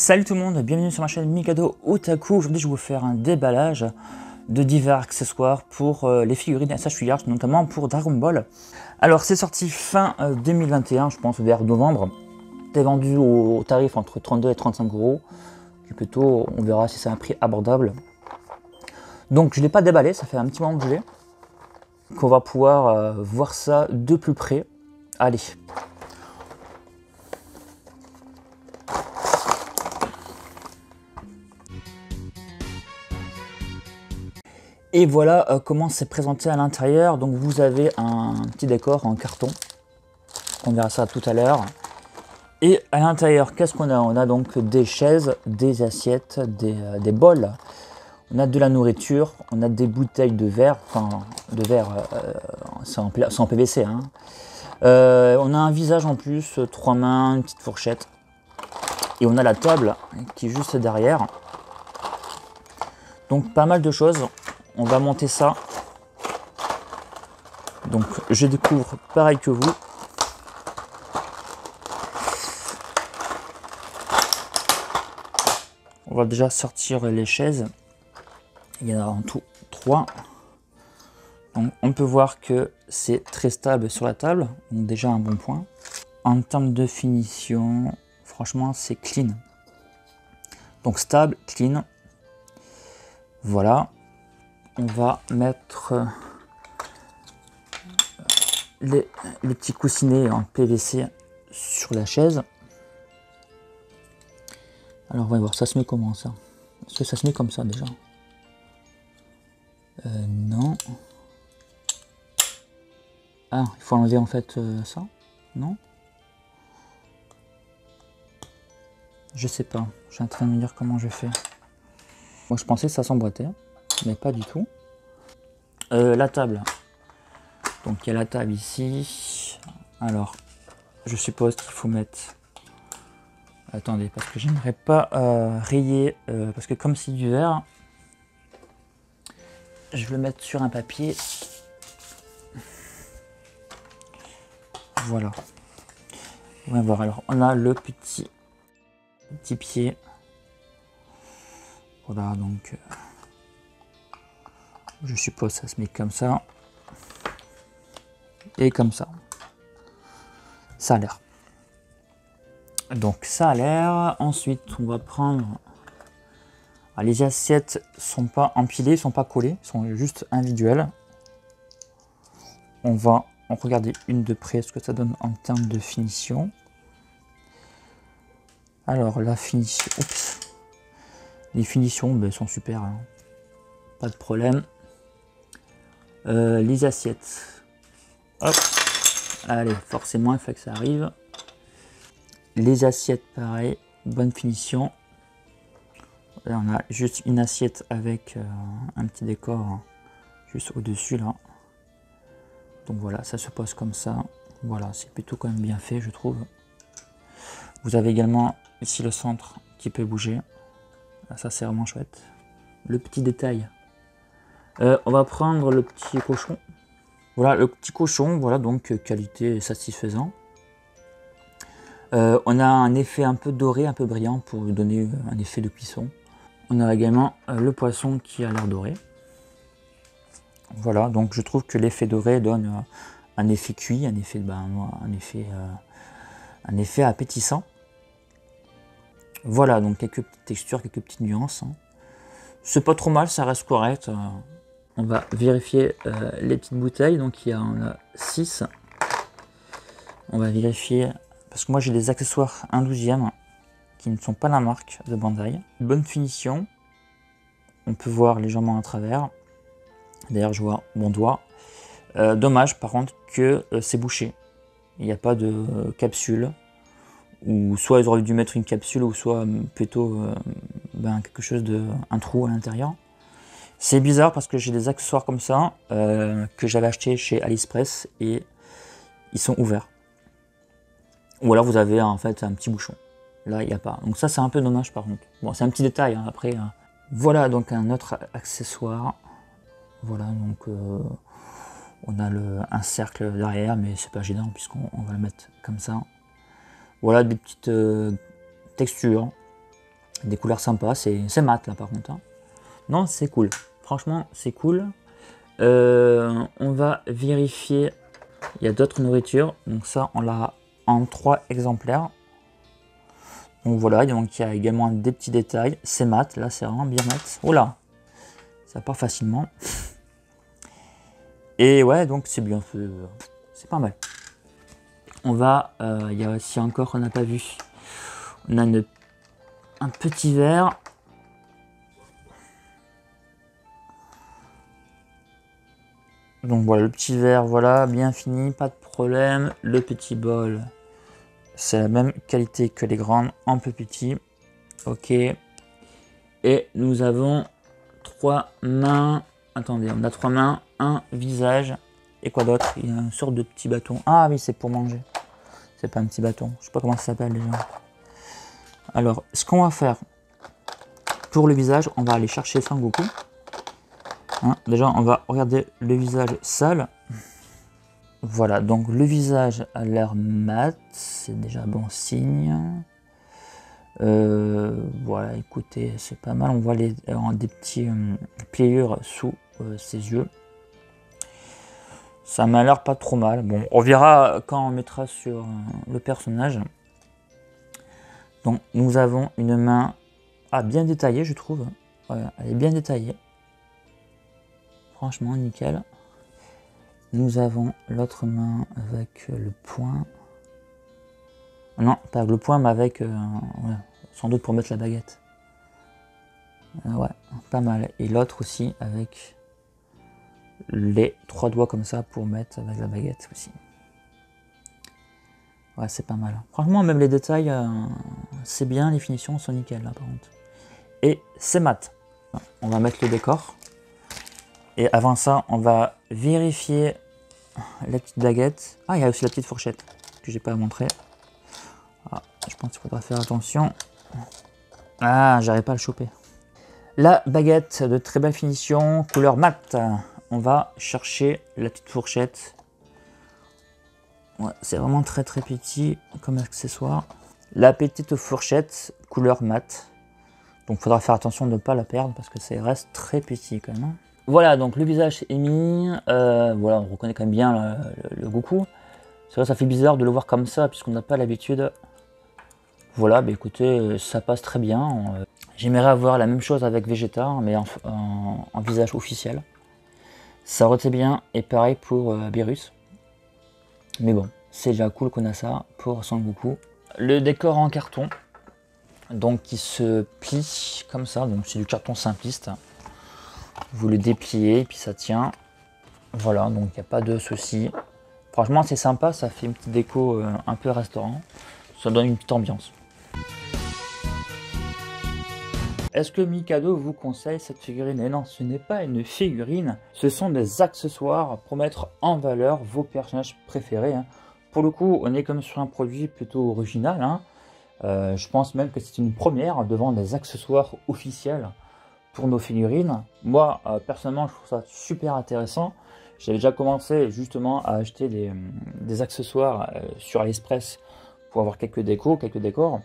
Salut tout le monde, bienvenue sur ma chaîne Mikado Otaku. Aujourd'hui je vais vous faire un déballage de divers accessoires pour les figurines SH Figures, notamment pour Dragon Ball. Alors c'est sorti fin 2021, je pense vers novembre. C'est vendu au tarif entre 32 et 35 euros. Puis plutôt on verra si c'est un prix abordable. Donc je ne l'ai pas déballé, ça fait un petit moment que je l'ai. Qu'on va pouvoir voir ça de plus près. Allez. Et voilà comment c'est présenté à l'intérieur. Donc vous avez un petit décor en carton. On verra ça tout à l'heure. Et à l'intérieur, qu'est-ce qu'on a? On a donc des chaises, des assiettes, des bols. On a de la nourriture, on a des bouteilles de verre. Enfin, de verre, c'est en PVC. Hein. On a un visage en plus, 3 mains, une petite fourchette. Et on a la table qui est juste derrière. Donc pas mal de choses. On va monter ça. Donc je découvre pareil que vous. On va déjà sortir les chaises. Il y en a en tout 3. Donc on peut voir que c'est très stable sur la table. Donc déjà un bon point. En termes de finition, franchement c'est clean. Donc stable, clean. Voilà. On va mettre les petits coussinets en PVC sur la chaise. Alors on va voir, ça se met comment ça? Est-ce que ça se met comme ça déjà? Non. Ah, il faut enlever en fait ça? Non? Je sais pas, je suis en train de me dire comment je fais. Moi je pensais que ça s'emboîtait, mais pas du tout. La table. Donc il y a la table ici. Alors, je suppose qu'il faut mettre... Attendez, parce que j'aimerais pas rayer, parce que comme c'est du verre, je vais le mettre sur un papier. Voilà. On va voir. Alors, on a le petit pied. Voilà, donc je suppose que ça se met comme ça et comme ça. Ça a l'air. Donc ça a l'air. Ensuite, on va prendre. Ah, les assiettes sont pas empilées, sont pas collées, sont juste individuelles. On va regarder une de près ce que ça donne en termes de finition. Alors la finition, oups. Les finitions ben, sont super, hein. Pas de problème. Les assiettes, hop, allez, forcément il faut que ça arrive. Les assiettes pareil, bonne finition. Là, on a juste une assiette avec un petit décor juste au dessus là. Donc voilà, ça se pose comme ça. Voilà, c'est plutôt quand même bien fait, je trouve. Vous avez également ici le centre qui peut bouger. Là, ça c'est vraiment chouette. Le petit détail. On va prendre le petit cochon. Voilà, le petit cochon, voilà, donc qualité satisfaisant. On a un effet un peu doré, un peu brillant pour lui donner un effet de cuisson. On a également le poisson qui a l'air doré. Voilà, donc je trouve que l'effet doré donne un effet cuit, un effet appétissant. Voilà, donc quelques petites textures, quelques petites nuances. Hein. C'est pas trop mal, ça reste correct. On va vérifier les petites bouteilles, donc il y en a 6. On va vérifier, parce que moi j'ai des accessoires 1/12 qui ne sont pas la marque de Bandai. Bonne finition, on peut voir légèrement à travers. D'ailleurs je vois mon doigt. Dommage par contre que c'est bouché. Il n'y a pas de capsule. Ou soit ils auraient dû mettre une capsule, ou soit plutôt quelque chose un trou à l'intérieur. C'est bizarre parce que j'ai des accessoires comme ça que j'avais acheté chez AliExpress et ils sont ouverts. Ou alors vous avez en fait un petit bouchon. Là il n'y a pas. Donc ça c'est un peu dommage par contre. Bon c'est un petit détail hein, après. Voilà donc un autre accessoire. Voilà donc on a un cercle derrière mais c'est pas gênant puisqu'on va le mettre comme ça. Voilà des petites textures. Des couleurs sympas, c'est mat là par contre. Hein. Non, c'est cool. Franchement, c'est cool. On va vérifier. Il y a d'autres nourritures. Donc ça, on l'a en 3 exemplaires. Donc voilà, donc il y a également des petits détails. C'est mat, là c'est vraiment bien mat. Oh là, ça part facilement. Et ouais, donc c'est bien, c'est pas mal. On va, il y a aussi encore qu'on n'a pas vu. On a un petit verre. Donc voilà, le petit verre, voilà, bien fini, pas de problème. Le petit bol, c'est la même qualité que les grandes, un peu petit. Ok. Et nous avons 3 mains. Attendez, on a 3 mains, un visage. Et quoi d'autre? Il y a une sorte de petit bâton. Ah oui, c'est pour manger. C'est pas un petit bâton. Je sais pas comment ça s'appelle déjà. Alors, ce qu'on va faire pour le visage, on va aller chercher Sangoku. Hein, déjà, on va regarder le visage sale. Voilà, donc le visage a l'air mat. C'est déjà bon signe. Voilà, écoutez, c'est pas mal. On voit des petits pliures sous ses yeux. Ça m'a l'air pas trop mal. Bon, on verra quand on mettra sur le personnage. Donc, nous avons une main bien détaillée, je trouve. Ouais, elle est bien détaillée. Franchement, nickel. Nous avons l'autre main avec le poing. Non, pas avec le poing, mais avec... ouais, sans doute pour mettre la baguette. Ouais, pas mal. Et l'autre aussi avec les 3 doigts comme ça pour mettre avec la baguette aussi. Ouais, c'est pas mal. Franchement, même les détails, c'est bien. Les finitions sont nickel, là, par contre. Et c'est mat. On va mettre le décor. Et avant ça, on va vérifier la petite baguette. Ah, il y a aussi la petite fourchette que j'ai pas montré. Ah, je pense qu'il faudra faire attention. Ah, j'arrive pas à le choper. La baguette de très belle finition, couleur mat. On va chercher la petite fourchette. Ouais, c'est vraiment très très petit comme accessoire. La petite fourchette, couleur mat. Donc il faudra faire attention de ne pas la perdre parce que ça reste très petit quand même. Voilà, donc le visage est mis. Voilà, on reconnaît quand même bien le Goku. C'est vrai, ça fait bizarre de le voir comme ça puisqu'on n'a pas l'habitude. Voilà, bah écoutez, ça passe très bien. J'aimerais avoir la même chose avec Vegeta, mais en visage officiel. Ça aurait été bien, et pareil pour Beerus. Mais bon, c'est déjà cool qu'on a ça pour Son Goku. Le décor en carton, donc qui se plie comme ça, donc c'est du carton simpliste. Vous le dépliez, puis ça tient. Voilà, donc il n'y a pas de souci. Franchement, c'est sympa, ça fait une petite déco un peu restaurant. Ça donne une petite ambiance. Est-ce que Mikado vous conseille cette figurine? Et non, ce n'est pas une figurine, ce sont des accessoires pour mettre en valeur vos personnages préférés. Hein. Pour le coup, on est comme sur un produit plutôt original. Hein. Je pense même que c'est une première devant des accessoires officiels pour nos figurines. Moi, personnellement, je trouve ça super intéressant. J'avais déjà commencé justement à acheter des accessoires sur AliExpress pour avoir quelques décors.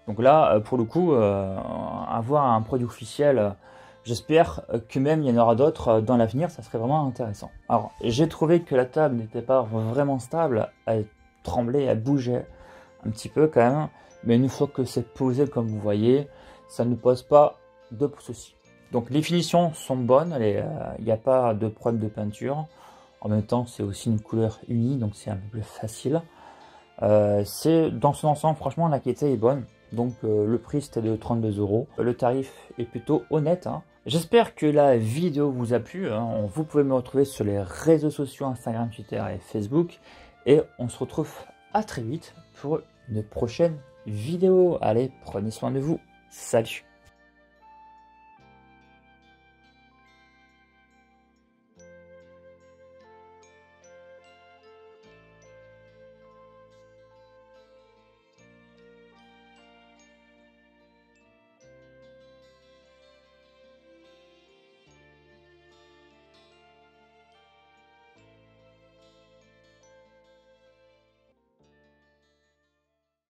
Donc là, pour le coup, avoir un produit officiel, j'espère que même il y en aura d'autres dans l'avenir, ça serait vraiment intéressant. Alors, j'ai trouvé que la table n'était pas vraiment stable, elle tremblait, elle bougeait un petit peu quand même, mais une fois que c'est posé comme vous voyez, ça ne pose pas de soucis. Donc les finitions sont bonnes, il n'y a pas de problème de peinture. En même temps, c'est aussi une couleur unie, donc c'est un peu plus facile. C'est dans son ensemble, franchement, la qualité est bonne. Donc le prix c'était de 32 €. Le tarif est plutôt honnête. Hein. J'espère que la vidéo vous a plu. Hein. Vous pouvez me retrouver sur les réseaux sociaux Instagram, Twitter et Facebook. Et on se retrouve à très vite pour une prochaine vidéo. Allez, prenez soin de vous. Salut!